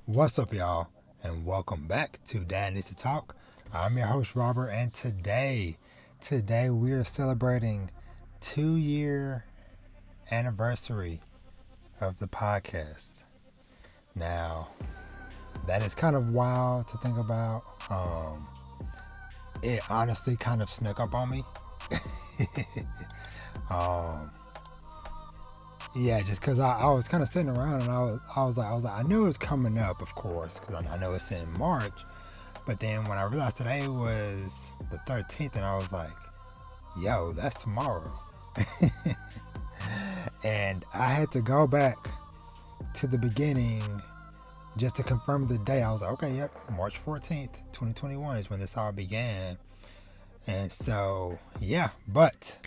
What's up, y'all, and welcome back to Dad Needs to Talk. I'm your host, Robert, and today we are celebrating 2 year anniversary of the podcast. Now, that is kind of wild to think about. It honestly kind of snuck up on me. um, yeah, just because I was kind of sitting around and I was like, I knew it was coming up, of course, because I know it's in March. But then when I realized today was the 13th, and I was like, yo, that's tomorrow. And I had to go back to the beginning just to confirm the day. I was like, okay, yep, March 14th, 2021 is when this all began. And so, yeah, but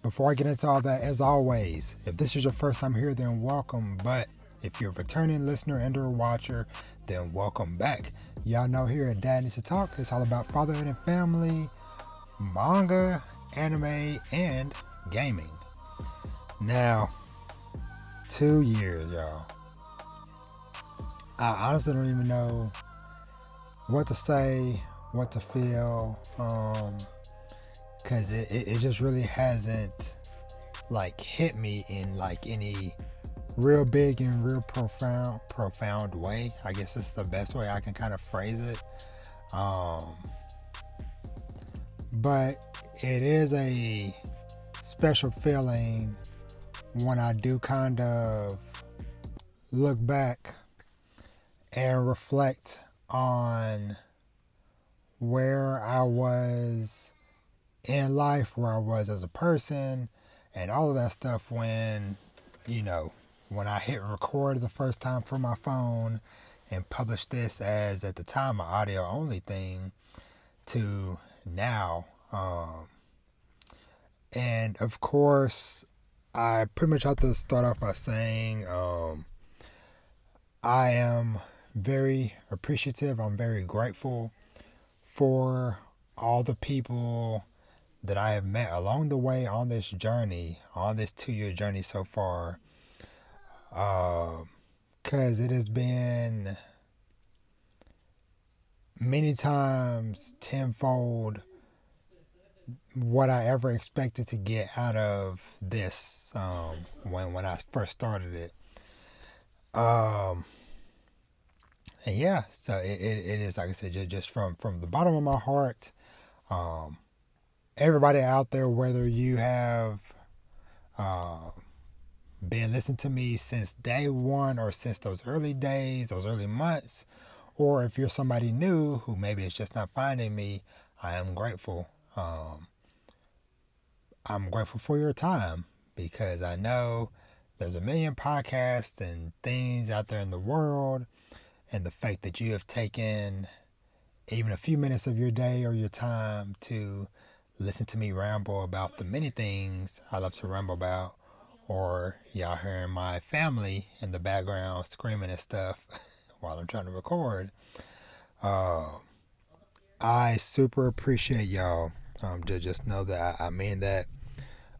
before I get into all that, as always, if this is your first time here, then welcome. But if you're a returning listener and or watcher, then welcome back. Y'all know here at Dad Needs to Talk, it's all about fatherhood and family, manga, anime, and gaming. Now, 2 years, y'all. I honestly don't even know what to say, what to feel, because it just really hasn't like hit me in like any real big and real profound way. I guess it's the best way I can kind of phrase it. But it is a special feeling when I do kind of look back and reflect on where I was in life, where I was as a person, and all of that stuff when I hit record the first time for my phone and published this as at the time an audio only thing to now. And of course, I pretty much have to start off by saying I am very appreciative. I'm very grateful for all the people that I have met along the way on this journey, on this 2 year journey so far. Because it has been many times tenfold what I ever expected to get out of this when I first started it. And yeah, so it is, like I said, just from the bottom of my heart. Everybody out there, whether you have been listening to me since day one or since those early days, those early months, or if you're somebody new who maybe is just not finding me, I am grateful. I'm grateful for your time because I know there's a million podcasts and things out there in the world, and the fact that you have taken even a few minutes of your day or your time to listen to me ramble about the many things I love to ramble about, or y'all hearing my family in the background screaming and stuff while I'm trying to record. I super appreciate y'all. Just know that I mean that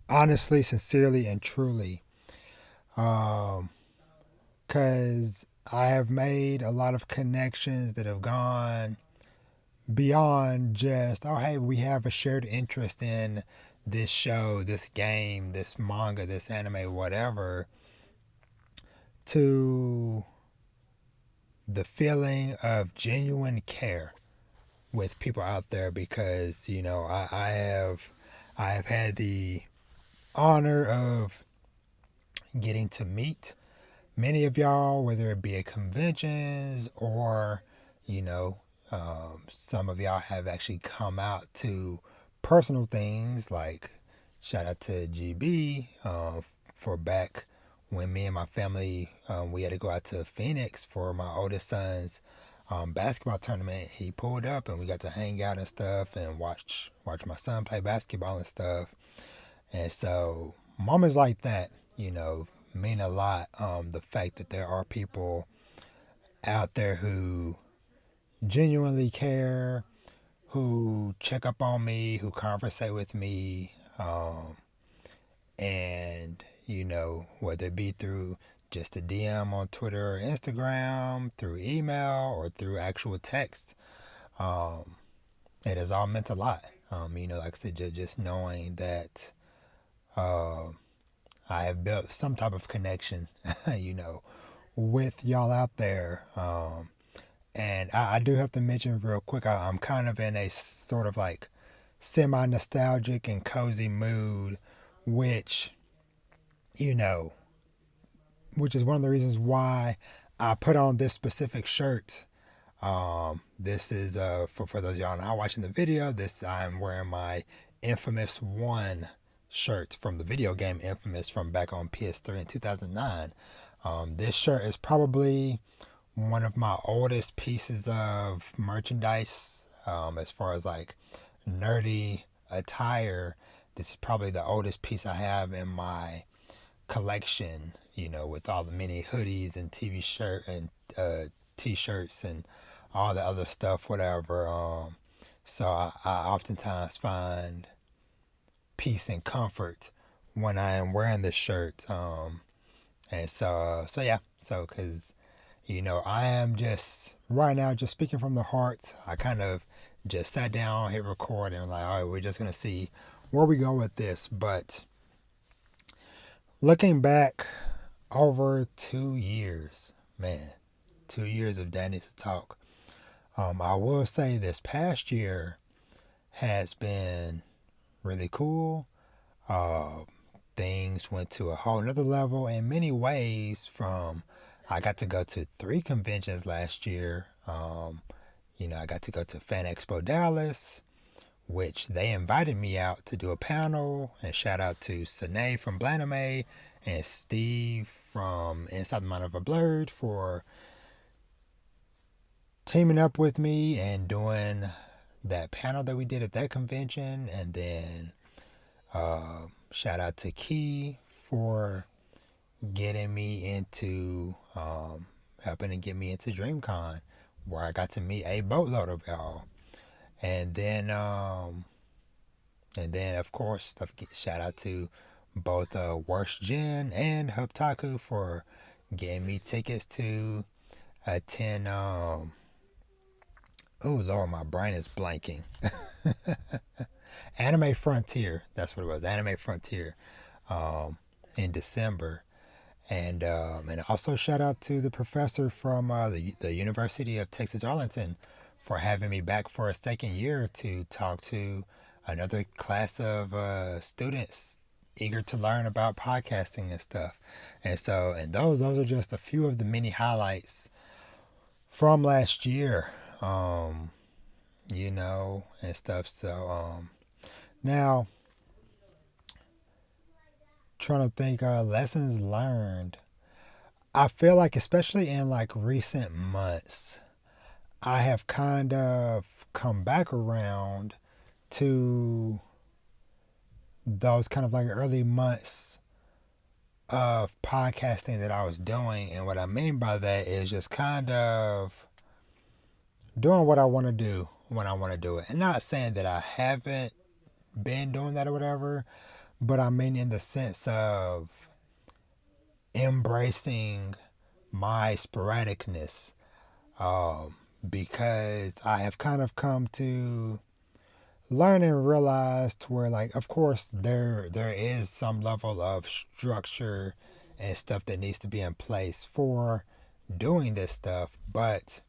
honestly, sincerely, and truly. Because I have made a lot of connections that have gone beyond just, oh, hey, we have a shared interest in this show, this game, this manga, this anime, whatever, to the feeling of genuine care with people out there because, I have had the honor of getting to meet many of y'all, whether it be at conventions or, some of y'all have actually come out to personal things like shout out to GB for back when me and my family we had to go out to Phoenix for my oldest son's basketball tournament. He pulled up and we got to hang out and stuff and watch my son play basketball and stuff. And so moments like that, mean a lot. The fact that there are people out there who genuinely care, who check up on me, who conversate with me, and whether it be through just a DM on Twitter or Instagram, through email, or through actual text. Um, it has all meant a lot. Like I said, just knowing that uh, I have built some type of connection, with y'all out there. And I do have to mention real quick, I'm kind of in a sort of like semi nostalgic and cozy mood, which, you know, which is one of the reasons why I put on this specific shirt. This is for those of y'all not watching the video. I'm wearing my Infamous One shirt from the video game Infamous from back on PS3 in 2009. This shirt is probably one of my oldest pieces of merchandise, as far as like nerdy attire. This is probably the oldest piece I have in my collection, with all the mini hoodies and TV shirt and t-shirts and all the other stuff, whatever. So I oftentimes find peace and comfort when I am wearing this shirt. And so yeah, because I am just right now just speaking from the heart. I kind of just sat down, hit record, and like, all right, we're just gonna see where we go with this. But looking back over 2 years, man, 2 years of Danny's to Talk. I will say this past year has been really cool. Things went to a whole nother level in many ways. I got to go to 3 conventions last year. I got to go to Fan Expo Dallas, which they invited me out to do a panel. And shout out to Sine from Blaname and Steve from Inside the Mind of a Blurred for teaming up with me and doing that panel that we did at that convention. And then shout out to Key for getting me into, helping to get me into DreamCon, where I got to meet a boatload of y'all. And then of course, shout out to both Worst Gen and Hubtaku for getting me tickets to attend. Oh Lord, my brain is blanking. Anime Frontier, that's what it was. Anime Frontier, in December. And also shout out to the professor from the University of Texas Arlington for having me back for a second year to talk to another class of students eager to learn about podcasting and stuff. And those are just a few of the many highlights from last year, and stuff. So now trying to think lessons learned. I feel like, especially in like recent months, I have kind of come back around to those kind of like early months of podcasting that I was doing. And what I mean by that is just kind of doing what I want to do when I want to do it. And not saying that I haven't been doing that or whatever, but I mean in the sense of embracing my sporadicness, because I have kind of come to learn and realize to where, like, of course there is some level of structure and stuff that needs to be in place for doing this stuff, but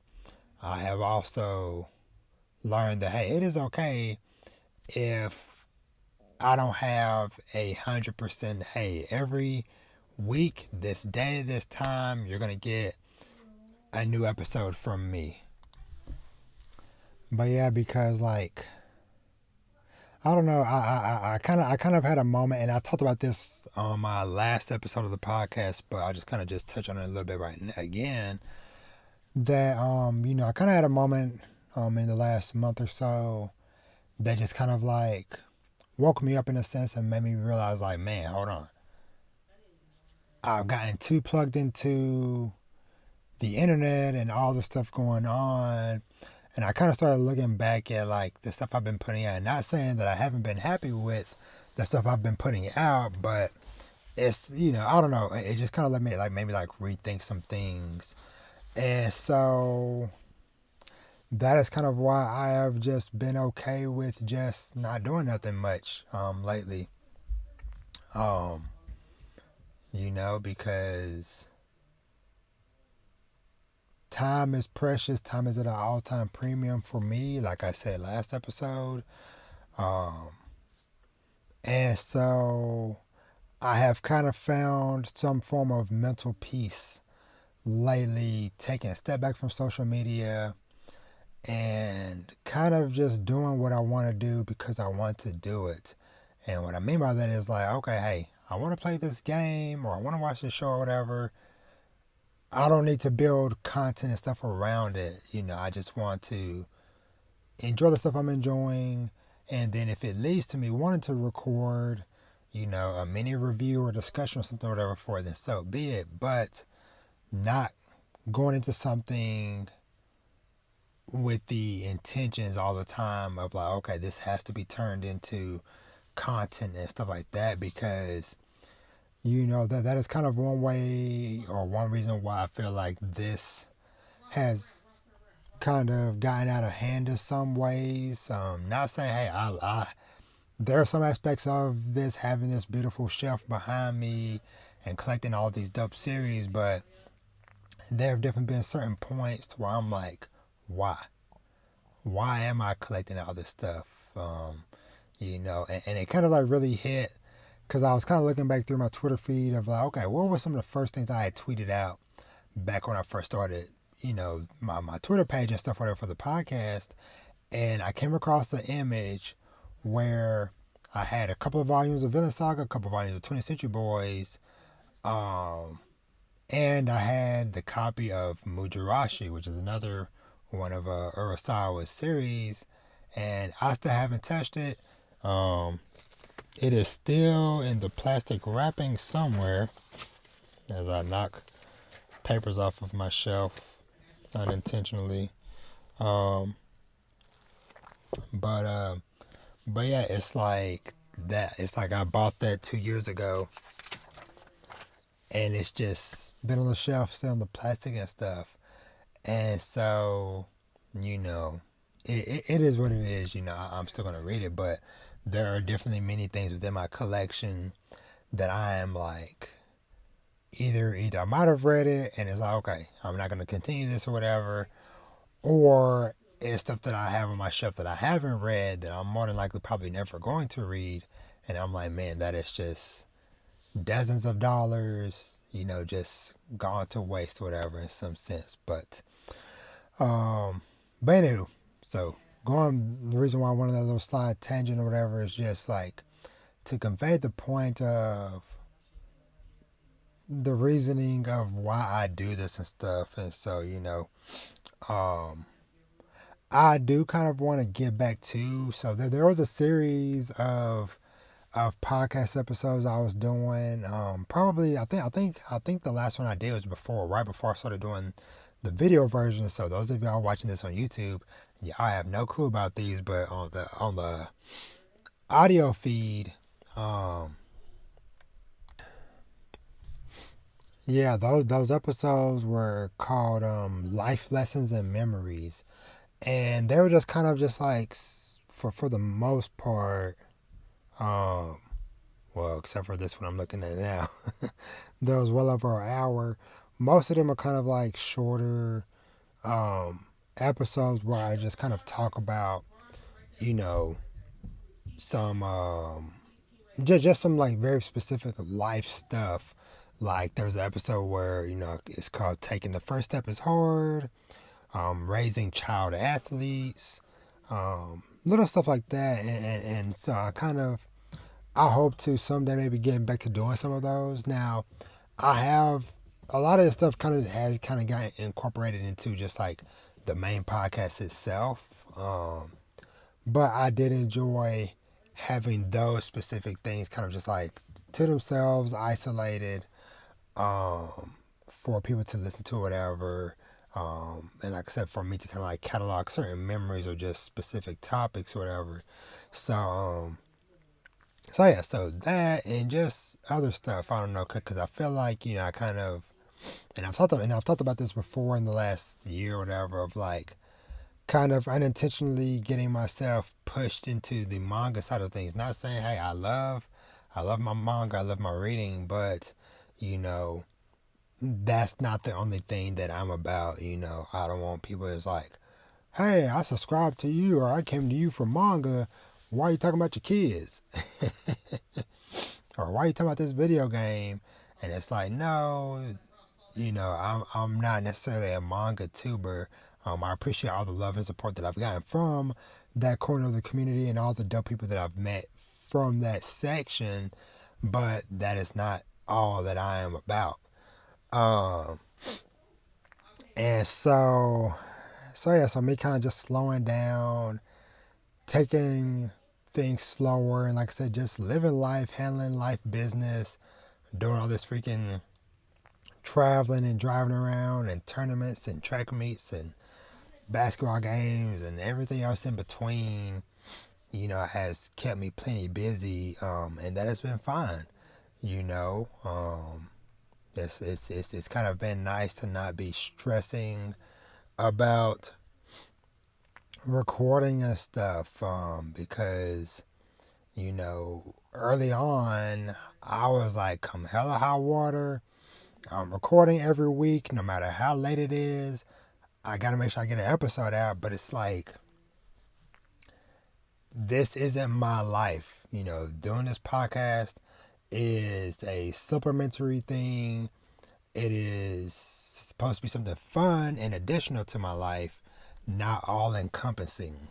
I have also learned that, hey, it is okay if I don't have 100%, hey, every week, this day, this time, you're going to get a new episode from me. But yeah, because like, I don't know, I kind of had a moment, and I talked about this on my last episode of the podcast, but I just kind of just touch on it a little bit right now again, that, I kind of had a moment in the last month or so that just kind of like woke me up in a sense and made me realize, like, man, hold on. I've gotten too plugged into the internet and all the stuff going on. And I kind of started looking back at like the stuff I've been putting out. Not saying that I haven't been happy with the stuff I've been putting out, but it's, I don't know, it just kind of let me like maybe like rethink some things. And so that is kind of why I have just been okay with just not doing nothing much lately. Um, because time is precious. Time is at an all-time premium for me, like I said last episode. Um, and so I have kind of found some form of mental peace lately, taking a step back from social media and kind of just doing what I want to do because I want to do it. And what I mean by that is like, okay, hey, I want to play this game or I want to watch this show or whatever. I don't need to build content and stuff around it. I just want to enjoy the stuff I'm enjoying. And then if it leads to me wanting to record, a mini review or discussion or something or whatever for it, then so be it. But not going into something with the intentions all the time of like, okay, this has to be turned into content and stuff like that, because that is kind of one way or one reason why I feel like this has kind of gotten out of hand in some ways. Not saying, hey, there are some aspects of this having this beautiful shelf behind me and collecting all these dope series, but there have definitely been certain points where I'm like, why? Why am I collecting all this stuff? And it kind of like really hit because I was kind of looking back through my Twitter feed of like, okay, what were some of the first things I had tweeted out back when I first started, my Twitter page and stuff, whatever, for the podcast. And I came across an image where I had a couple of volumes of Villain Saga, a couple of volumes of 20th Century Boys, um, and I had the copy of Mujurashi, which is another one of Urasawa's series, and I still haven't touched it. Um, it is still in the plastic wrapping somewhere as I knock papers off of my shelf unintentionally. Um, but uh, but yeah, it's like that. It's like I bought that 2 years ago, and it's just been on the shelf, still in the plastic and stuff. And so, you know, it is what it is. I'm still gonna read it, but there are definitely many things within my collection that I am like, either I might have read it and it's like, okay, I'm not gonna continue this or whatever, or it's stuff that I have on my shelf that I haven't read that I'm more than likely probably never going to read, and I'm like, man, that is just dozens of dollars, just gone to waste or whatever in some sense. Um, but anywho, so the reason why I wanted that little slide tangent or whatever is just like to convey the point of the reasoning of why I do this and stuff. And so, um, I do kind of want to get back to, so there was a series of podcast episodes I was doing. Probably I think the last one I did was right before I started doing the video version. So those of y'all watching this on YouTube, yeah, I have no clue about these, but on the audio feed, um, yeah, those episodes were called Life Lessons and Memories, and they were just kind of just like for the most part, um, well, except for this one I'm looking at now. That was well over an hour. Most of them are kind of like shorter um, episodes where I just kind of talk about, you know, some just some like very specific life stuff. Like there's an episode where it's called "Taking the First Step is Hard," raising child athletes, little stuff like that, and so I hope to someday maybe getting back to doing some of those. Now, I have a lot of this stuff has gotten incorporated into just like the main podcast itself. But I did enjoy having those specific things kind of just like to themselves, isolated, for people to listen to, whatever. And like I said, for me to kind of like catalog certain memories or just specific topics or whatever. So, So yeah, so that and just other stuff. I don't know, because I feel like I kind of, and I've talked about this before in the last year or whatever, of like kind of unintentionally getting myself pushed into the manga side of things. Not saying, hey, I love my manga, I love my reading, but you know, that's not the only thing that I'm about. I don't want people that's like, hey, I subscribed to you or I came to you for manga. Why are you talking about your kids? Or why are you talking about this video game? And it's like, no, I'm not necessarily a manga tuber. I appreciate all the love and support that I've gotten from that corner of the community and all the dope people that I've met from that section, but that is not all that I am about. Um, and so me kind of just slowing down, taking things slower, and like I said, just living life, handling life business, doing all this freaking traveling and driving around and tournaments and track meets and basketball games and everything else in between, has kept me plenty busy, and that has been fine. You know, it's kind of been nice to not be stressing about recording and stuff, because early on I was like, come hell or high water, I'm recording every week, no matter how late it is. I gotta make sure I get an episode out, but it's like, this isn't my life. Doing this podcast is a supplementary thing. It is supposed to be something fun and additional to my life, not all encompassing.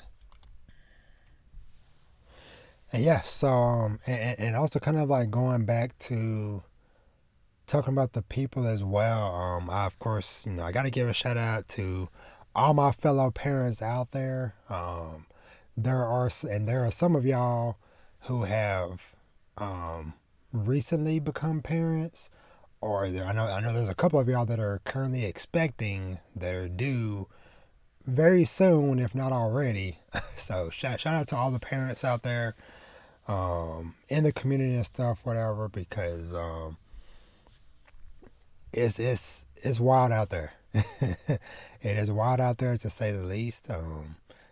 And yeah, so and also kind of like going back to talking about the people as well. I of course, I got to give a shout out to all my fellow parents out there. There are some of y'all who have recently become parents, or I know there's a couple of y'all that are currently expecting, that are due very soon, if not already. So shout out to all the parents out there, in the community and stuff, whatever, because it's wild out there. It is wild out there, to say the least.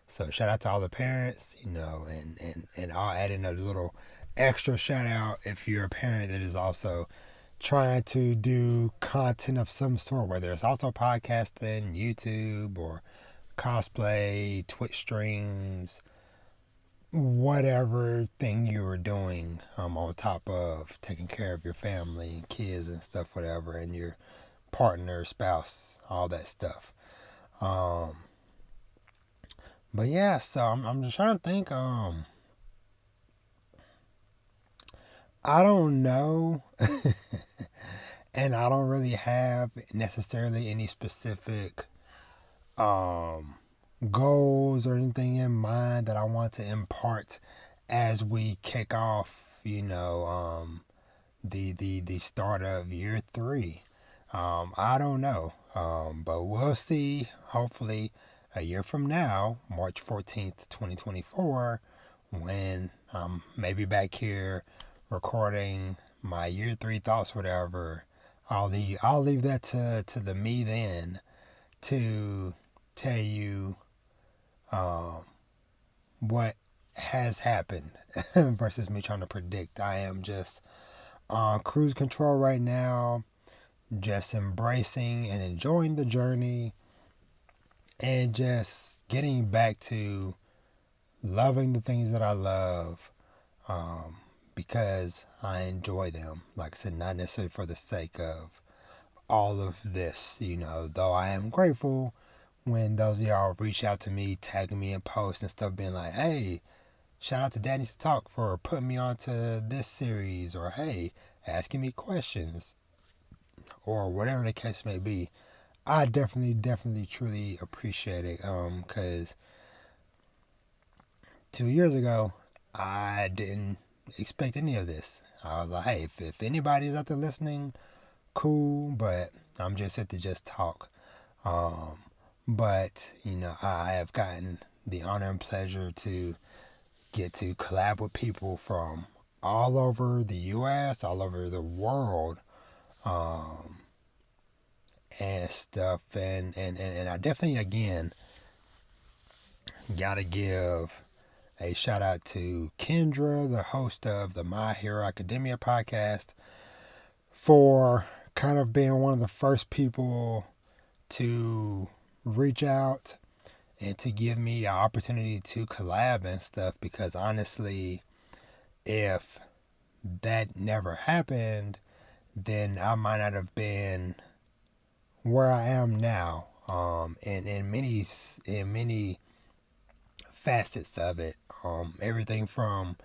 So shout out to all the parents, and I'll add in a little extra shout out if you're a parent that is also trying to do content of some sort, whether it's also podcasting, YouTube, or cosplay, Twitch streams, whatever thing you are doing, on top of taking care of your family and kids and stuff, whatever, and your partner, spouse, all that stuff. Um, but yeah, so I'm just trying to think. I don't know, and I don't really have necessarily any specific um, goals or anything in mind that I want to impart as we kick off. The start of year 3. I don't know, but we'll see. Hopefully, a year from now, March 14th, 2024, when I'm maybe back here recording my year 3 thoughts, whatever. I'll leave that to the me then to tell you what has happened versus me trying to predict. I am just on cruise control right now, just embracing and enjoying the journey, and just getting back to loving the things that I love, because I enjoy them. Like I said, not necessarily for the sake of all of this, though I am grateful when those of y'all reach out to me, tagging me in posts and stuff, being like, hey, shout out to Dad Needs to Talk for putting me onto this series, or hey, asking me questions, or whatever the case may be. I definitely, truly appreciate it. Because 2 years ago, I didn't expect any of this. I was like, hey, if anybody's out there listening, cool, but I'm just here to just talk. But, I have gotten the honor and pleasure to get to collab with people from all over the US, all over the world, and stuff. And I definitely, again, gotta give a shout out to Kendra, the host of the My Hero Academia podcast, for kind of being one of the first people to reach out and to give me an opportunity to collab and stuff, because honestly, if that never happened, then I might not have been where I am now. And in many facets of it. Everything from,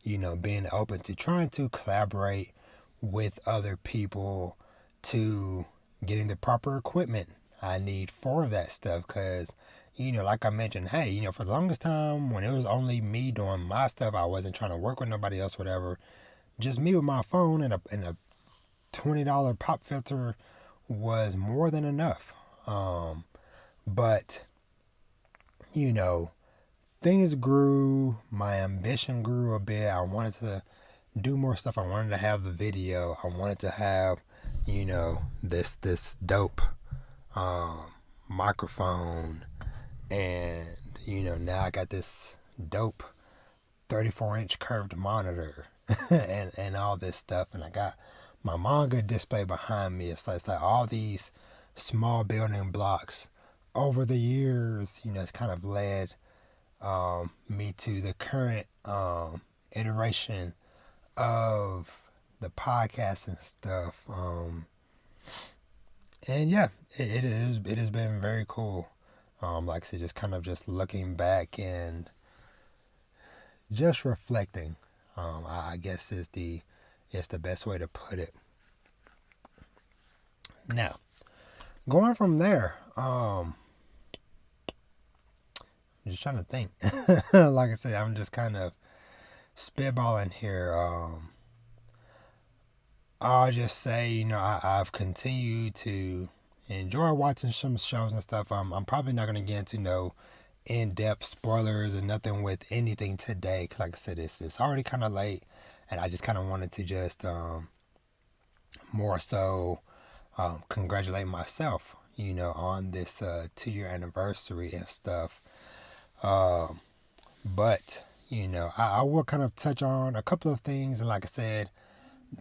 being open to trying to collaborate with other people, to getting the proper equipment I need for that stuff. Because, like I mentioned, hey, for the longest time when it was only me doing my stuff, I wasn't trying to work with nobody else, whatever. Just me with my phone and a $20 pop filter was more than enough. But, you know, things grew, my ambition grew a bit. I wanted to do more stuff. I wanted to have the video. I wanted to have, this dope microphone. And, now I got this dope 34-inch curved monitor and all this stuff. And I got my manga display behind me. It's like all these small building blocks over the years, it's kind of led me to the current iteration of the podcast and stuff. And yeah, it has been very cool. Like I said, just kind of just looking back and just reflecting. I guess is the best way to put it. Now, going from there, I'm just trying to think. Like I said, I'm just kind of spitballing here. I'll just say, I've continued to enjoy watching some shows and stuff. I'm probably not going to get into no in-depth spoilers and nothing with anything today, because like I said, it's already kind of late, and I just kind of wanted to just more so congratulate myself, on this 2-year anniversary and stuff. But I will kind of touch on a couple of things, and like I said,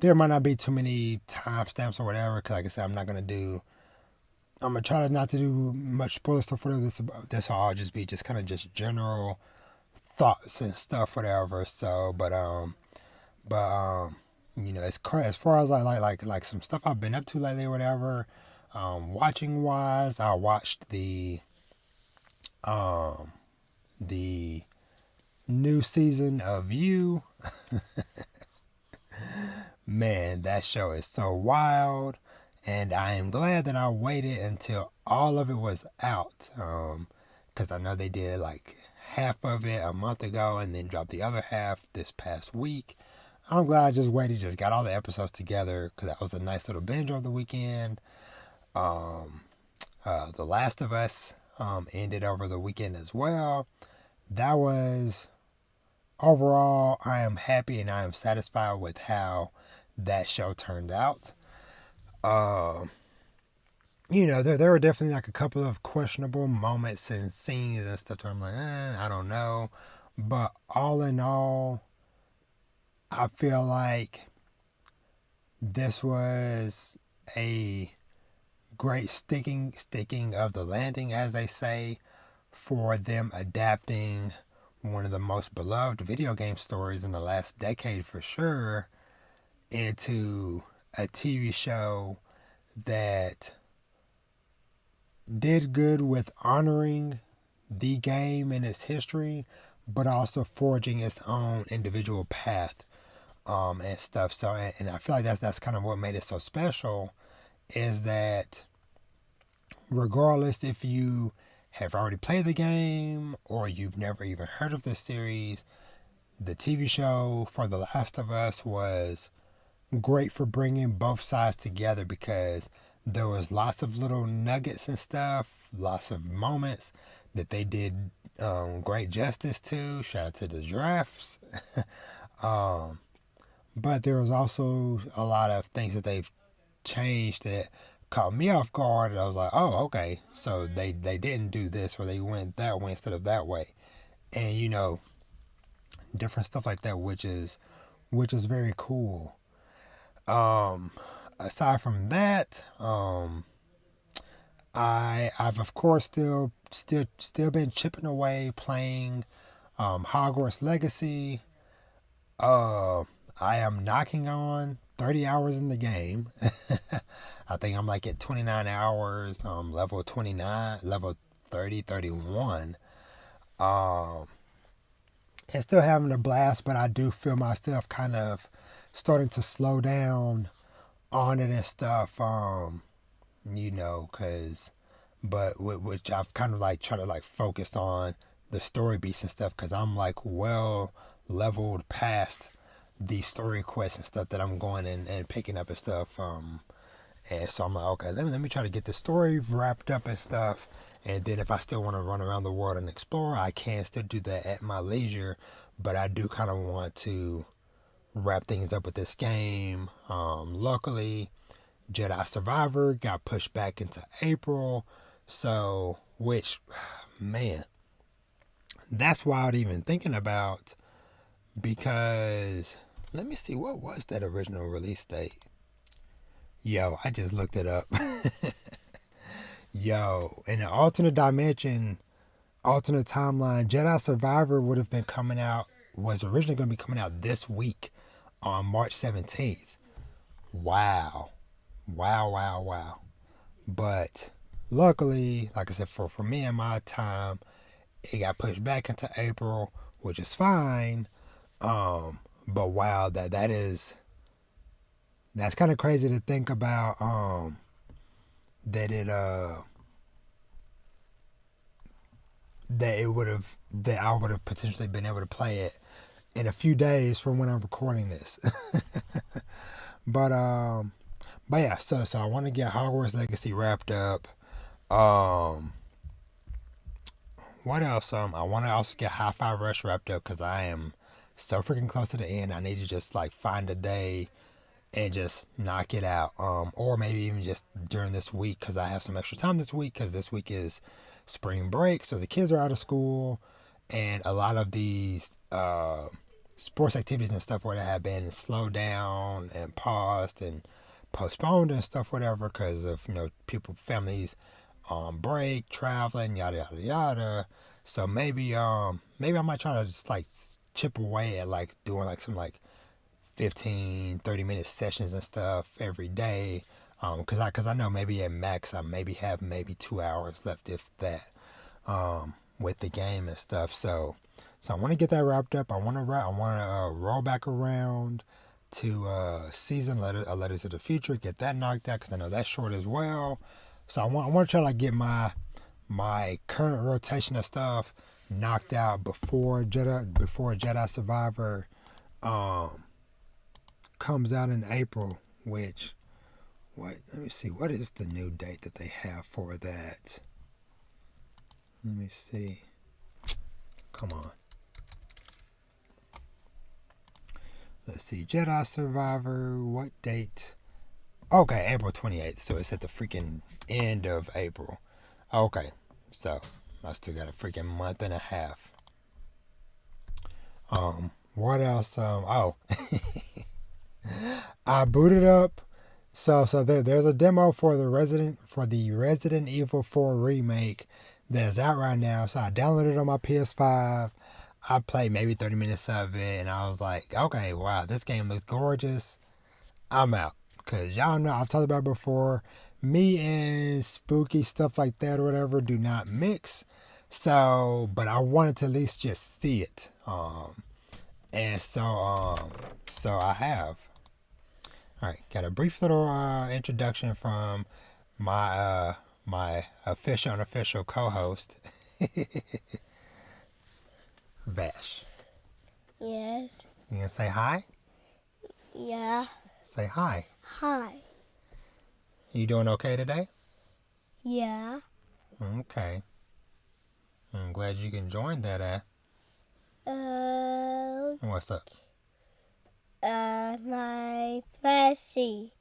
there might not be too many timestamps or whatever, because like I said, I'm gonna try not to do much spoiler stuff for this. This will all just be just kind of just general thoughts and stuff, whatever. So, but as far as like some stuff I've been up to lately, whatever. Watching wise, I watched the new season of You. Man, that show is so wild, and I am glad that I waited until all of it was out, because I know they did like half of it a month ago and then dropped the other half this past week. I'm glad I just waited, just got all the episodes together, because that was a nice little binge over the weekend. The Last of Us ended over the weekend as well. That was, overall, I am happy and I am satisfied with how that show turned out. There were definitely like a couple of questionable moments and scenes and stuff where I'm like, I don't know. But all in all, I feel like this was a great sticking of the landing, as they say, for them adapting one of the most beloved video game stories in the last decade for sure into a TV show that did good with honoring the game and its history, but also forging its own individual path and stuff. So, and I feel like that's kind of what made it so special, is that regardless if you have already played the game or you've never even heard of the series, the TV show for The Last of Us was great for bringing both sides together, because there was lots of little nuggets and stuff, lots of moments that they did great justice to. Shout out to the giraffes. but there was also a lot of things that they've changed that caught me off guard. And I was like, oh, okay, so they didn't do this, or they went that way instead of that way, and different stuff like that, which is very cool. Um, Aside from that, I've of course still been chipping away playing Hogwarts Legacy. Uh, I am knocking on 30 hours in the game. I think I'm like at 29 hours, level 29, level 30, 31. Um, and still having a blast, but I do feel myself kind of starting to slow down on it and stuff. Cause, but which I've kind of like tried to like focus on the story beats and stuff, cause I'm like well leveled past the story quests and stuff that I'm going and picking up and stuff. And so I'm like, okay, let me try to get the story wrapped up and stuff. And then if I still want to run around the world and explore, I can still do that at my leisure. But I do kind of want to wrap things up with this game. Luckily, Jedi Survivor got pushed back into April. So, which, man, that's wild even thinking about, because let me see, what was that original release date? Yo, I just looked it up. Yo, in an alternate dimension, alternate timeline, Jedi Survivor would have been coming out, was originally going to be coming out this week on March 17th. Wow. Wow, wow, wow. But luckily, like I said, for me and my time, it got pushed back into April, which is fine. But wow, that's kind of crazy to think about. That it that I would have potentially been able to play it in a few days from when I'm recording this. but yeah, so I want to get Hogwarts Legacy wrapped up. What else? I want to also get Hi-Fi Rush wrapped up, because I am so freaking close to the end. I need to just like find a day and just knock it out. Or maybe even just during this week, because I have some extra time this week, because this week is spring break, so the kids are out of school, and a lot of these sports activities and stuff would have been slowed down and paused and postponed and stuff, whatever, because of families on break, traveling, yada yada yada. So maybe I might try to just like chip away at like doing like some like 15-30 minute sessions and stuff every day, because I know maybe at max I maybe have maybe 2 hours left, if that, with the game and stuff. So I want to get that wrapped up. I want to roll back around to season letter to the future, get that knocked out, because I know that's short as well. So I want to try to like get my current rotation of stuff knocked out before Jedi Survivor comes out in April. Which, let me see, what is the new date that they have for that? Let me see. Come on. Let's see, Jedi Survivor, what date? Okay, April 28th, so it's at the freaking end of April. Okay, so I still got a freaking month and a half. What else? I booted up. So there's a demo for the Resident Evil 4 remake that is out right now. So I downloaded it on my PS5. I played maybe 30 minutes of it, and I was like, okay, wow, this game looks gorgeous. I'm out. Because y'all know, I've talked about it before, me and spooky stuff like that or whatever do not mix. So, but I wanted to at least just see it. And so I have. All right, got a brief little introduction from my official and unofficial co-host, Vash. Yes. You gonna say hi? Yeah. Say hi. Hi. You doing okay today? Yeah. Okay. I'm glad you can join that. What's up? My Vashi.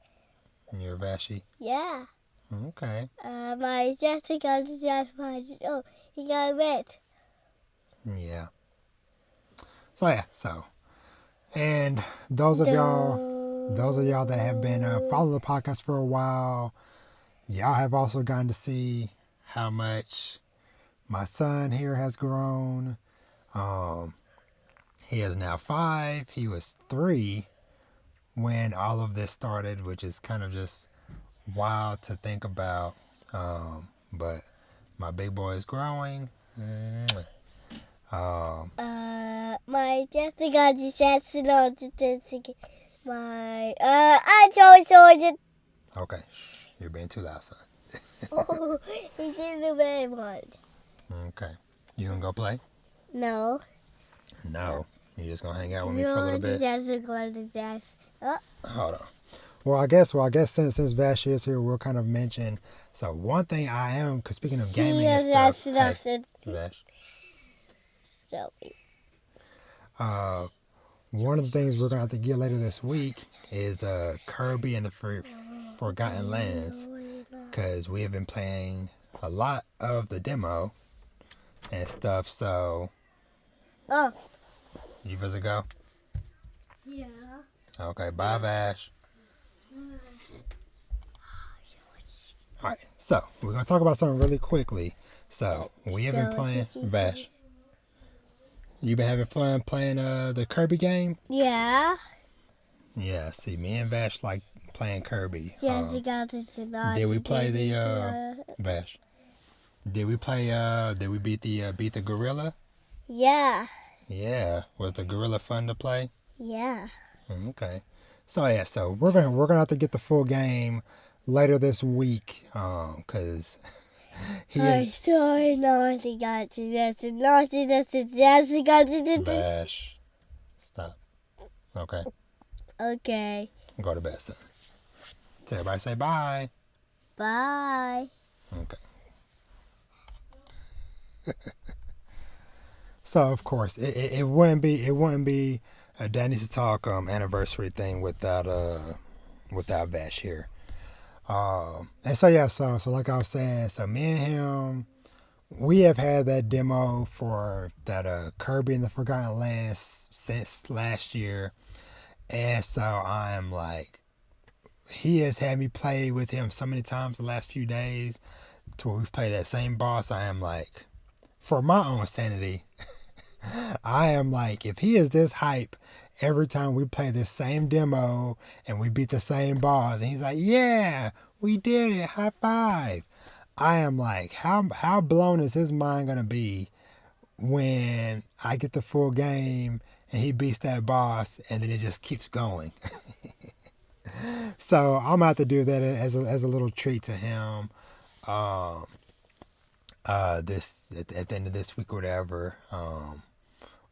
You're Vashi? Yeah. Okay. My Jessica just my he got wet. Yeah. So and those of y'all that have been following the podcast for a while, y'all have also gotten to see how much my son here has grown. He is now 5. He was 3 when all of this started, which is kind of just wild to think about. But my big boy is growing. My Jessica just my I chose it. Okay, you're being too loud, son. He didn't very much. Okay, you gonna go play? No. No, you just gonna hang out with me for a little bit. Hold on. Well, I guess since Vash is here, we'll kind of mention. So one thing I am, cause speaking of gaming and stuff, hey, Vash. One of the things we're gonna have to get later this week is Kirby and the Forgotten Lands, cause we have been playing a lot of the demo and stuff. So, you visit go? Yeah. Okay, bye, Vash. All right, so we're gonna talk about something really quickly. So we have been playing Vash. You been having fun playing the Kirby game? Yeah. Yeah. See, me and Vash like playing Kirby. Did we play the Vash? Did we play? Did we beat the gorilla? Yeah. Yeah. Was the gorilla fun to play? Yeah. Okay. So yeah. So we're gonna have to get the full game later this week. Cause he is. Sorry, naughty got to Vash. Stop. Okay. Okay. Go to bed, son. So everybody say bye. Bye. Okay. So of course it wouldn't be a Danny's Talk anniversary thing without Vash here. And so yeah, so like I was saying, so me and him, we have had that demo for that Kirby and the Forgotten Lands since last year, and so I'm like, he has had me play with him so many times the last few days to where we've played that same boss. I am like, for my own sanity, I am like, if he is this hype every time we play this same demo and we beat the same boss, and he's like, yeah, we did it, high five. I am like, how blown is his mind gonna be when I get the full game and he beats that boss and then it just keeps going. So I'm gonna have to do that as a little treat to him. This at the end of this week or whatever.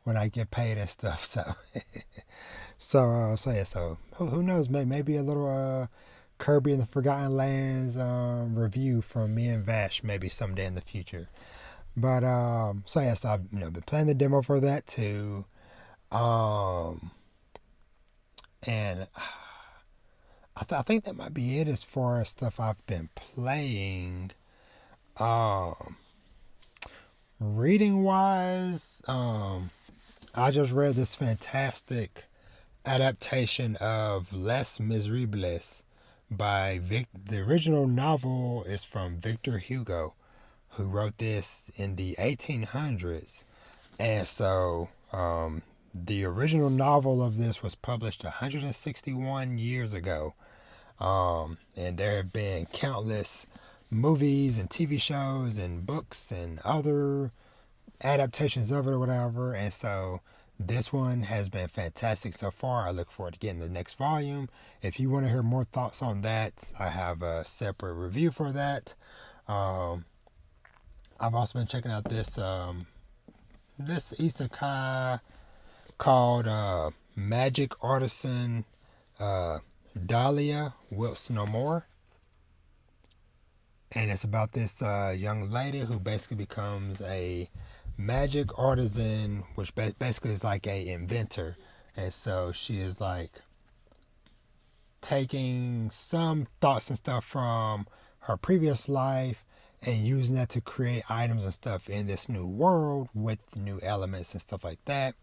When I get paid and stuff. So yeah. So who knows? Maybe a little Kirby and the Forgotten Lands review from me and Vash maybe someday in the future. But so yeah. So I've been playing the demo for that too. And I think that might be it as far as stuff I've been playing. Reading wise, I just read this fantastic adaptation of Les Miserables by the original novel is from Victor Hugo, who wrote this in the 1800s. And so the original novel of this was published 161 years ago. And there have been countless movies and TV shows and books and other adaptations of it or whatever. And so this one has been fantastic so far. I look forward to getting the next volume. If you want to hear more thoughts on that, I have a separate review for that. I've also been checking out this isekai called Magic Artisan Dahlia Wilts No More. And it's about this young lady who basically becomes a magic artisan, which basically is like a inventor. And so she is like taking some thoughts and stuff from her previous life and using that to create items and stuff in this new world with new elements and stuff like that.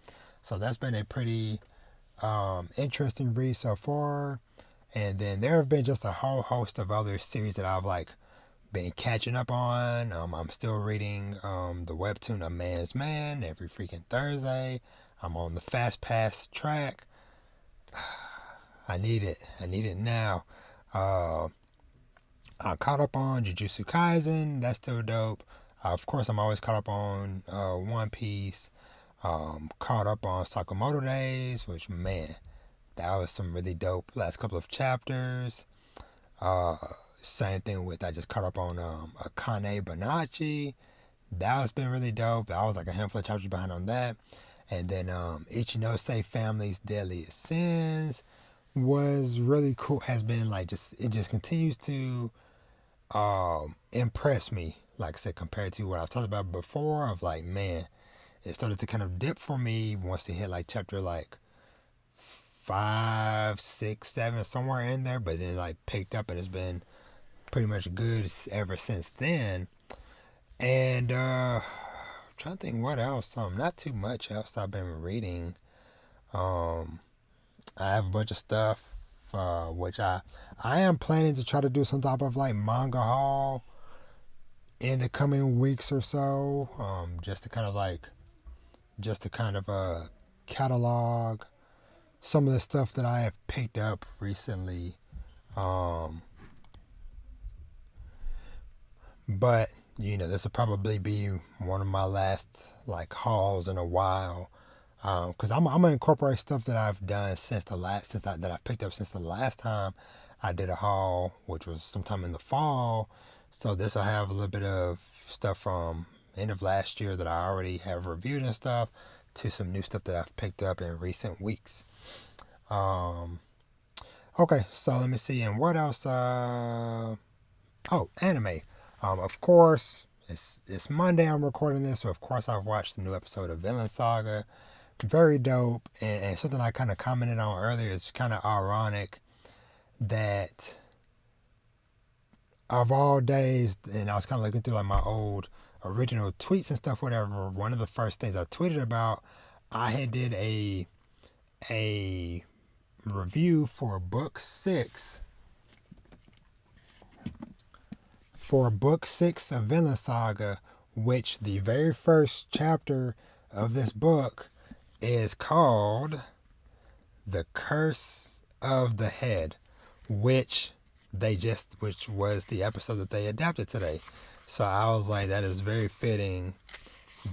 So that's been a pretty interesting read so far. And then there have been just a whole host of other series that I've like been catching up on. I'm still reading the webtoon A Man's Man every freaking Thursday. I'm on the fast pass track. I need it. I need it now. Uh, I caught up on Jujutsu Kaisen. That's still dope. Of course, I'm always caught up on One Piece. Caught up on Sakamoto Days, which, man, that was some really dope last couple of chapters. Uh, Same thing with, I just caught up on Akane Banachi. That has been really dope. I was like a handful of chapters behind on that. And then Ichinose Family's Deadliest Sins was really cool. Has been like it just continues to impress me. Like I said, compared to what I've talked about before, of like, man, it started to kind of dip for me once it hit like chapter like 5, 6, 7, somewhere in there, but then like picked up and it's been pretty much good ever since then. And I'm trying to think what else. Not too much else I've been reading. Um, I have a bunch of stuff which I am planning to try to do some type of like manga haul in the coming weeks or so. Just to kind of catalog some of the stuff that I have picked up recently. Um, but this will probably be one of my last like hauls in a while. Because I'm gonna incorporate stuff that I've done that I've picked up since the last time I did a haul, which was sometime in the fall. So this will have a little bit of stuff from end of last year that I already have reviewed and stuff, to some new stuff that I've picked up in recent weeks. Um, okay, so let me see, and what else? Anime. Of course, it's Monday. I'm recording this, so of course I've watched the new episode of Villain Saga. Very dope, and something I kind of commented on earlier. Is kind of ironic that of all days, and I was kind of looking through like my old original tweets and stuff, whatever. One of the first things I tweeted about, I had did a review for book 6 of Villain Saga, which the very first chapter of this book is called The Curse of the Head, which was the episode that they adapted today. So I was like, that is very fitting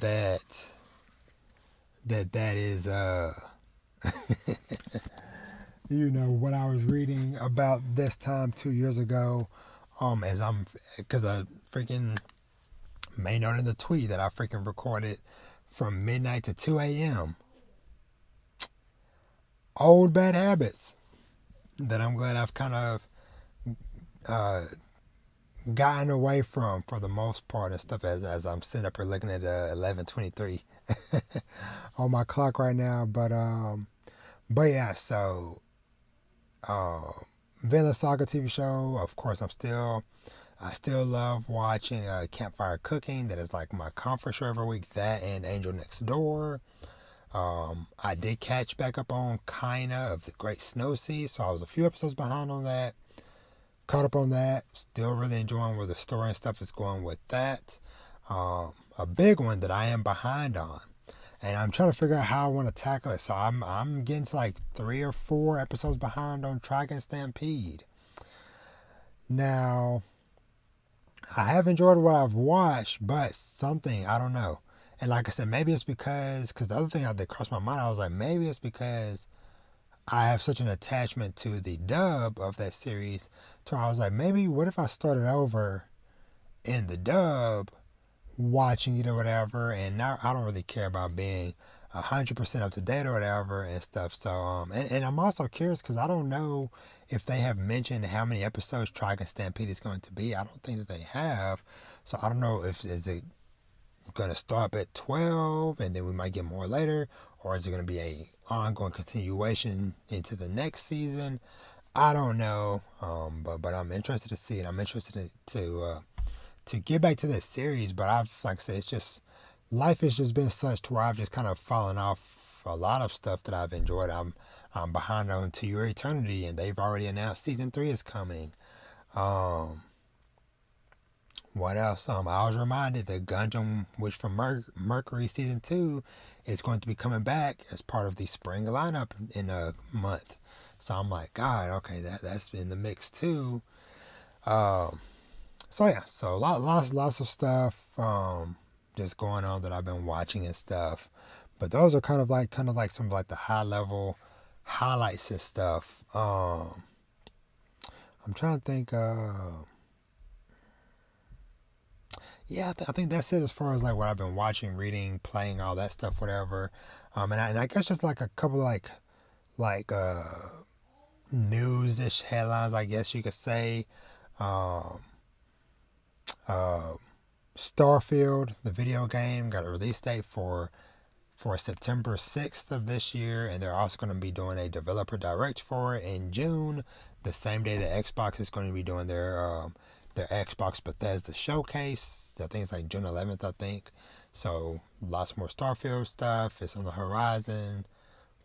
that is what I was reading about this time 2 years ago. Because I freaking made note in the tweet that I freaking recorded from midnight to 2 a.m. Old bad habits that I'm glad I've kind of gotten away from for the most part and stuff, as I'm sitting up here looking at 11:23 on my clock right now. But yeah, so Vinland Saga TV show. Of course, I still love watching Campfire Cooking. That is like my comfort show every week. That and Angel Next Door. I did catch back up on Kaina of the Great Snow Sea, so I was a few episodes behind on that. Caught up on that. Still really enjoying where the story and stuff is going with that. A big one that I am behind on, and I'm trying to figure out how I want to tackle it. So I'm getting to like 3 or 4 episodes behind on Dragon Stampede. Now, I have enjoyed what I've watched, but something, I don't know. And like I said, maybe it's because the other thing that crossed my mind, I was like, maybe it's because I have such an attachment to the dub of that series. So I was like, maybe what if I started over in the dub, watching it or whatever, and now I don't really care about being 100% up to date or whatever and stuff. So and I'm also curious because I don't know if they have mentioned how many episodes Dragon Stampede is going to be. I don't think that they have. So I don't know if is it going to start at 12 and then we might get more later, or is it going to be a ongoing continuation into the next season? I don't know, but I'm interested to see it. I'm interested to get back to this series, but I've like I said, it's just life has just been such to where I've just kind of fallen off a lot of stuff that I've enjoyed. I'm behind on To Your Eternity, and they've already announced season 3 is coming. Um, what else? I was reminded that Gundam Wish from Mercury season 2 is going to be coming back as part of the spring lineup in a month. So I'm like, God, okay, that's in the mix too. Um, so yeah, so lots of stuff just going on that I've been watching and stuff. But those are kind of like some of like the high level highlights and stuff. I'm trying to think. Yeah, I think that's it as far as like what I've been watching, reading, playing, all that stuff, whatever. And I guess just like a couple like news-ish headlines, I guess you could say. Um, uh, Starfield, the video game, got a release date for September 6th of this year, and they're also going to be doing a developer direct for it in June, the same day that Xbox is going to be doing their Xbox Bethesda showcase. I think it's like June 11th, I think. So lots more Starfield stuff. It's on the horizon.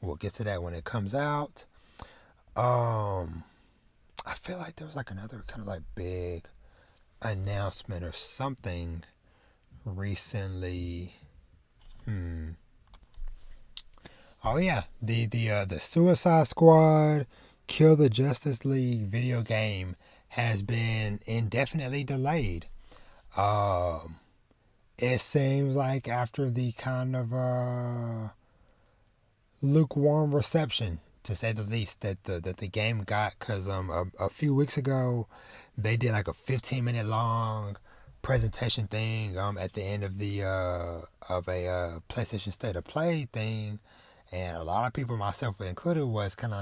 We'll get to that when it comes out. Um, I feel like there was like another kind of like big announcement or something recently. Oh yeah, the Suicide Squad Kill the Justice League video game has been indefinitely delayed. Um, it seems like after the kind of lukewarm reception, to say the least, that the game got, because a few weeks ago they did like a 15-minute long presentation thing at the end of the of a PlayStation State of Play thing, and a lot of people, myself included, was kind of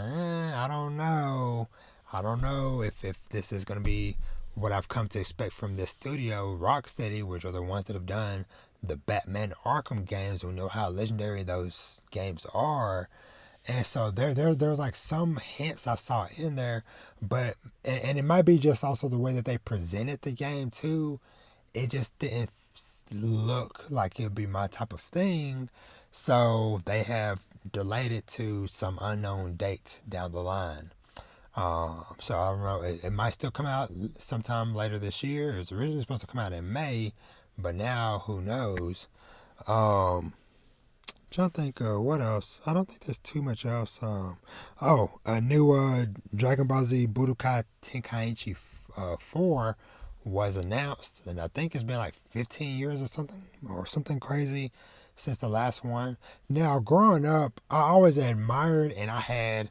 I don't know if this is going to be what I've come to expect from this studio, Rocksteady, which are the ones that have done the Batman Arkham games. We know how legendary those games are. And so there was like some hints I saw in there, but and it might be just also the way that they presented the game too. It just didn't look like it would be my type of thing. So they have delayed it to some unknown date down the line. So I don't know. It might still come out sometime later this year. It was originally supposed to come out in May, but now who knows? Trying to think what else. I don't think there's too much else. A new Dragon Ball Z Budokai Tenkaichi 4 was announced, and I think it's been like 15 years or something crazy since the last one. Now, growing up, I always admired, and I had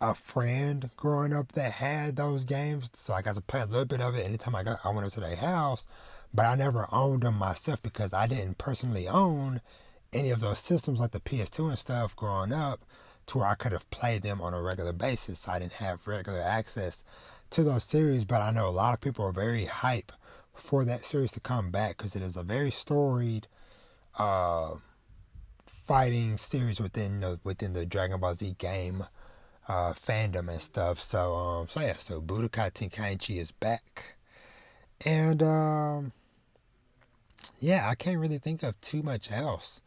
a friend growing up that had those games, so I got to play a little bit of it anytime I went up to their house, but I never owned them myself because I didn't personally own any of those systems like the PS2 and stuff growing up, to where I could have played them on a regular basis. So I didn't have regular access to those series, but I know a lot of people are very hype for that series to come back because it is a very storied uh, fighting series within the Dragon Ball Z game fandom and stuff. So yeah, so Budokai Tenkaichi is back, and yeah, I can't really think of too much else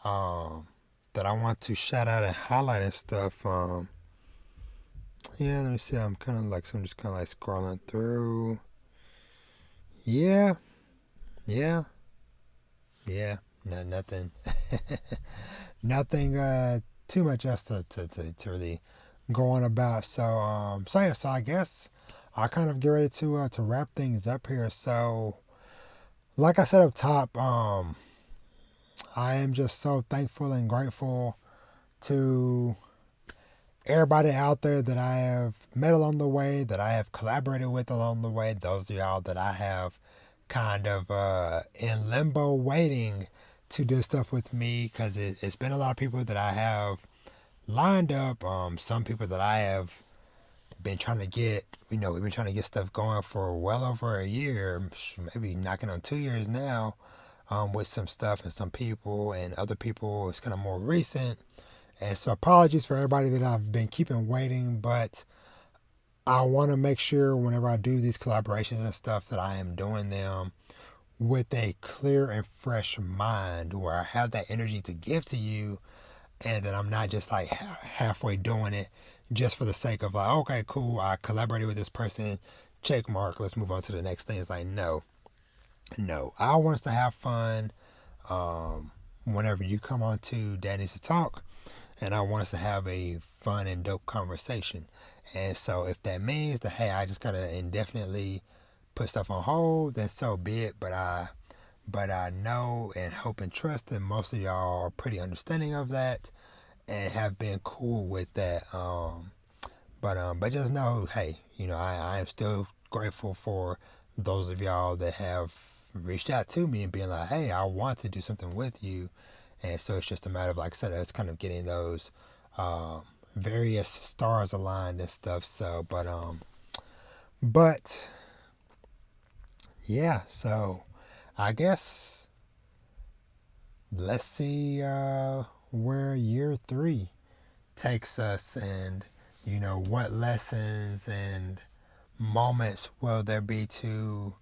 that I want to shout out and highlight and stuff. Yeah, let me see. I'm just kind of like scrolling through. Yeah, yeah, yeah. No, nothing, nothing too much else to really go on about. So yeah. So I guess I kind of get ready to wrap things up here. So like I said up top, I am just so thankful and grateful to everybody out there that I have met along the way, that I have collaborated with along the way. Those of y'all that I have kind of in limbo waiting to do stuff with me, because it's been a lot of people that I have lined up. Some people that I have been trying to get, we've been trying to get stuff going for well over a year, maybe knocking on 2 years now. with some stuff and some people, and other people it's kind of more recent. And so apologies for everybody that I've been keeping waiting, but I want to make sure whenever I do these collaborations and stuff that I am doing them with a clear and fresh mind where I have that energy to give to you, and that I'm not just like halfway doing it just for the sake of like, okay, cool, I collaborated with this person, check mark, let's move on to the next thing. It's like, no, no, I want us to have fun. Whenever you come on to Dad Needs to Talk, and I want us to have a fun and dope conversation. And so if that means that, hey, I just gotta indefinitely put stuff on hold, then so be it. But I know and hope and trust that most of y'all are pretty understanding of that and have been cool with that. But just know, hey, I am still grateful for those of y'all that have reached out to me and being like, hey, I want to do something with you. And so it's just a matter of, like I said, it's kind of getting those various stars aligned and stuff. So, but yeah, so I guess let's see where year 3 takes us, and what lessons and moments will there be to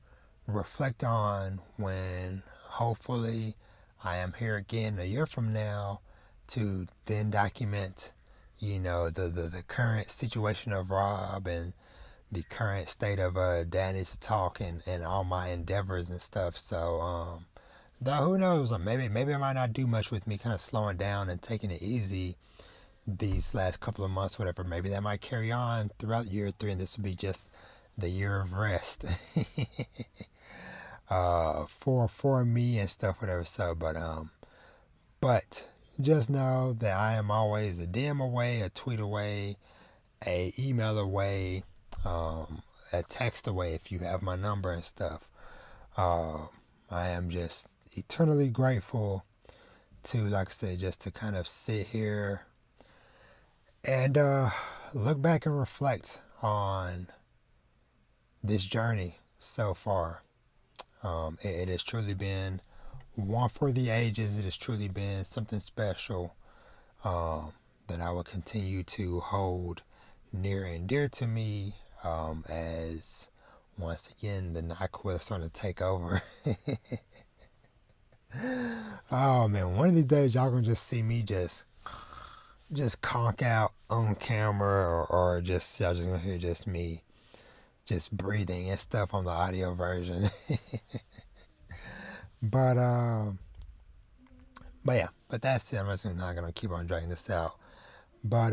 reflect on when hopefully I am here again a year from now to then document the current situation of Rob and the current state of Dad Needs to Talk, and all my endeavors and stuff. So though who knows, maybe I might not do much with me kind of slowing down and taking it easy these last couple of months, whatever. Maybe that might carry on throughout year 3, and this will be just the year of rest for me and stuff, whatever. So, but just know that I am always a DM away, a tweet away, a email away, a text away if you have my number and stuff. I am just eternally grateful to, like I said, just to kind of sit here and look back and reflect on this journey so far. It has truly been one for the ages. It has truly been something special that I will continue to hold near and dear to me as once again the NyQuil is starting to take over. Oh man, one of these days y'all gonna just see me just conk out on camera, or just y'all just gonna hear just me just breathing and stuff on the audio version. but yeah, but that's it. I'm just not gonna keep on dragging this out. But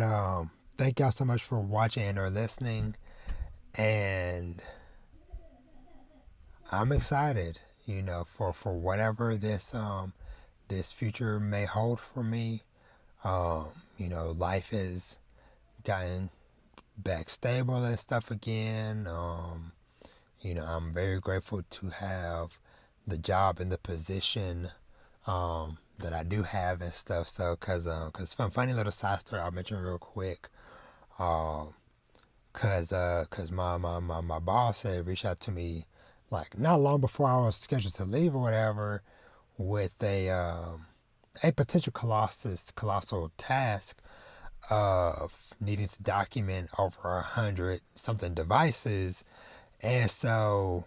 thank y'all so much for watching and or listening, and I'm excited, for whatever this future may hold for me. Life has gotten back stable and stuff again. I'm very grateful to have the job and the position that I do have and stuff. So, cause funny little side story I'll mention real quick. Cause my boss had reached out to me like not long before I was scheduled to leave or whatever, with a potential colossal task of needing to document over 100 something devices. And so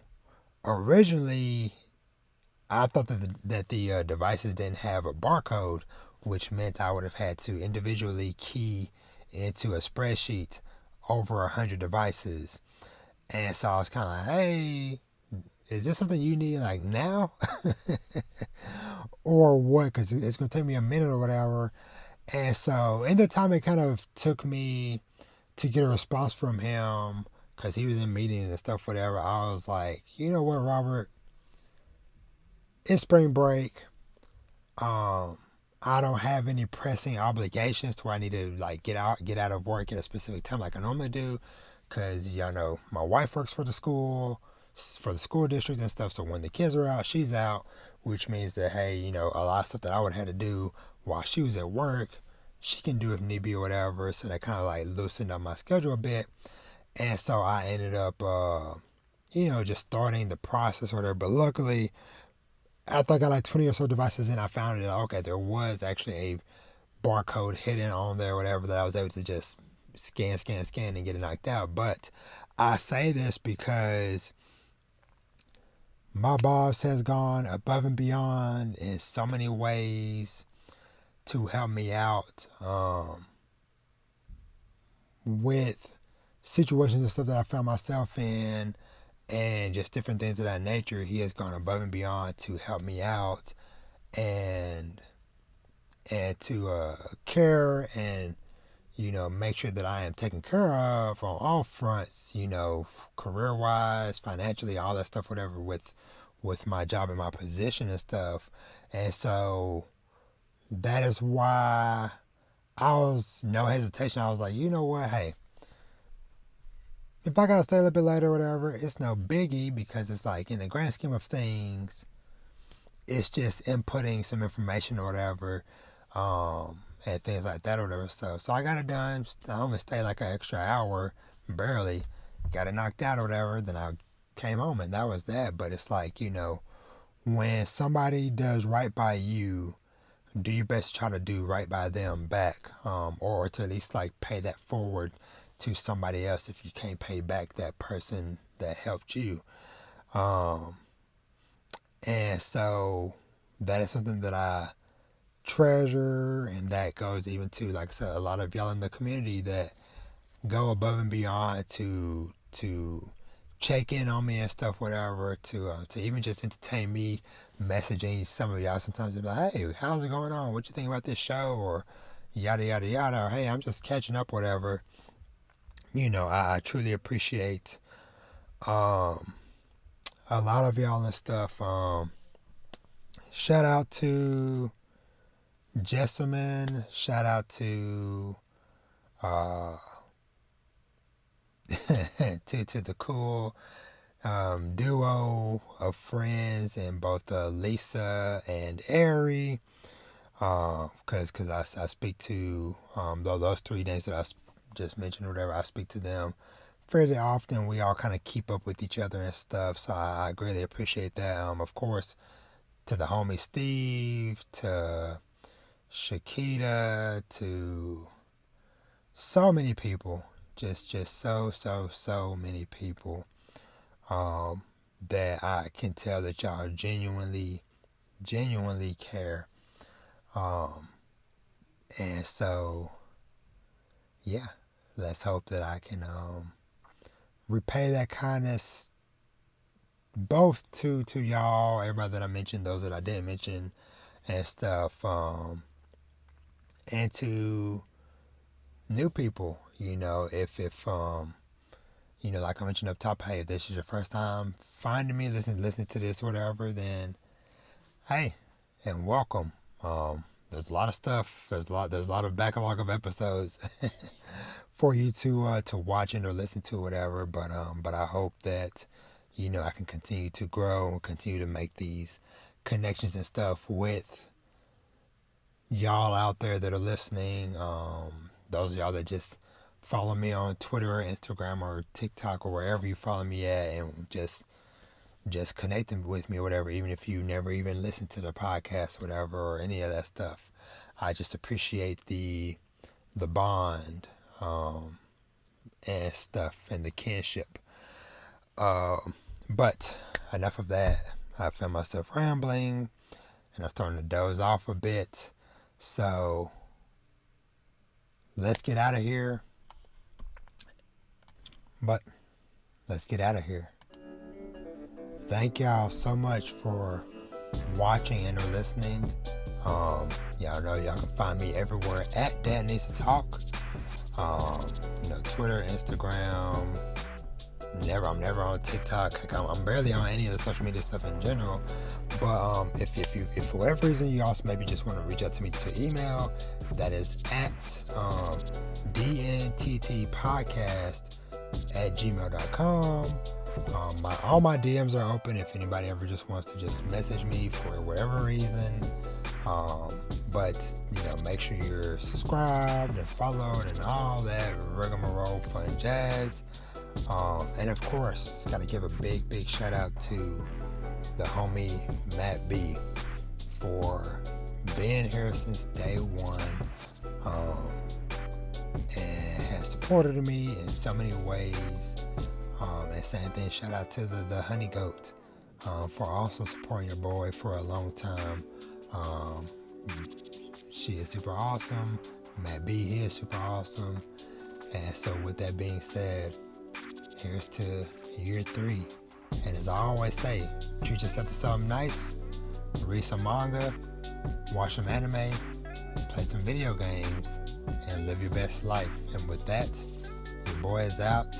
originally I thought that the devices didn't have a barcode, which meant I would have had to individually key into a spreadsheet over 100 devices. And so I was kind of like, hey, is this something you need like now? Or what? Because it's going to take me a minute or whatever. And so in the time it kind of took me to get a response from him, because he was in meetings and stuff, whatever, I was like, you know what, Robert? It's spring break. I don't have any pressing obligations to where I need to like get out of work at a specific time like I normally do, because y'all know my wife works for the school district and stuff. So when the kids are out, she's out, which means that, hey, a lot of stuff that I would have had to do while she was at work, she can do if need be or whatever. So that kind of like loosened up my schedule a bit. And so I ended up, just starting the process or whatever. But luckily, after I got like 20 or so devices in, I found it, okay, there was actually a barcode hidden on there, whatever, that I was able to just scan and get it knocked out. But I say this because my boss has gone above and beyond in so many ways to help me out with situations and stuff that I found myself in, and just different things of that nature. He has gone above and beyond to help me out, and to care and make sure that I am taken care of on all fronts, career wise, financially, all that stuff, whatever, with my job and my position and stuff. And so that is why I was no hesitation. I was like, you know what, hey, if I gotta stay a little bit later or whatever, it's no biggie, because it's like, in the grand scheme of things, it's just inputting some information or whatever, and things like that or whatever. So I got it done. I only stayed like an extra hour, barely. Got it knocked out or whatever. Then I came home and that was that. But it's like, when somebody does right by you, do your best to try to do right by them back, or to at least like pay that forward to somebody else if you can't pay back that person that helped you. And so that is something that I treasure, and that goes even to, like I said, a lot of y'all in the community that go above and beyond to check in on me and stuff, whatever, to even just entertain me. Messaging some of y'all sometimes, they're like, hey, how's it going on? What you think about this show? Or yada yada yada. Or hey, I'm just catching up, whatever. I truly appreciate a lot of y'all and stuff. Shout out to Jessamine. Shout out to to the cool duo of friends, and both Lisa and Ari. Because I speak to those three names that I just mentioned, or whatever. I speak to them fairly often. We all kind of keep up with each other and stuff, so I greatly appreciate that. Of course, to the homie Steve, to Shakita, to so many people, just so many people, that I can tell that y'all genuinely care. And so, yeah, let's hope that I can repay that kindness, both to y'all, everybody that I mentioned, those that I didn't mention and stuff, and to new people. If like I mentioned up top, hey, if this is your first time finding me, listening to this, whatever, then hey, and welcome. There's a lot of stuff. There's a lot of backlog of episodes for you to watch or listen to, whatever. But I hope that I can continue to grow and continue to make these connections and stuff with y'all out there that are listening. Those of y'all that just follow me on Twitter or Instagram or TikTok or wherever you follow me at, and just connecting with me or whatever, even if you never even listen to the podcast, whatever, or any of that stuff. I just appreciate the bond, and stuff, and the kinship. But enough of that. I found myself rambling, and I'm starting to doze off a bit. So let's get out of here. But let's get out of here. Thank y'all so much for watching and or listening. Y'all know y'all can find me everywhere at Dad Needs to Talk. Twitter, Instagram. I'm never on TikTok. I'm barely on any of the social media stuff in general. But if for whatever reason you also maybe just want to reach out to me to email, that is at dnttpodcast@gmail.com. All my DMs are open if anybody ever just wants to just message me for whatever reason. But make sure you're subscribed and followed and all that rigmarole fun jazz. And of course, gotta give a big shout out to the homie Matt B for being here since day one, and has supported me in so many ways. And same thing, shout out to the Honey Goat for also supporting your boy for a long time. She is super awesome. Matt B, he is super awesome. And so with that being said, here's to year 3. And as I always say, treat yourself to something nice, read some manga, watch some anime, play some video games, and live your best life. And with that, your boy is out.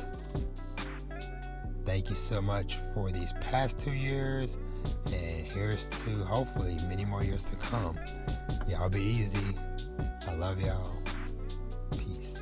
Thank you so much for these past 2 years, and here's to hopefully many more years to come. Y'all be easy. I love y'all. Peace.